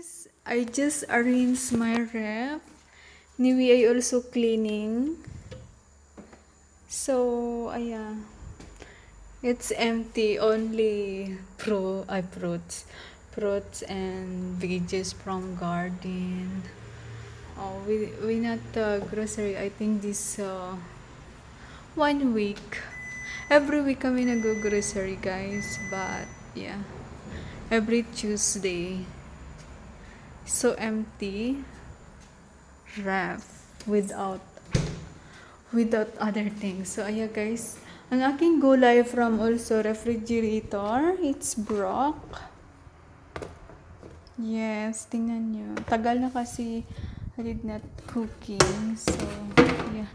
guys, I just arranged my ref. Niwi ay also cleaning. So, ayan. It's empty. Only fruits and veggies from garden. Oh, we not grocery. I think this 1 week. Every week kami nag-grocery, guys. But yeah, every Tuesday. So empty. Ref without other things. So ayan guys, ang aking gulay from also refrigerator, it's broke. Yes, tingnan nyo. Tagal na kasi I did not cooking. So, yeah.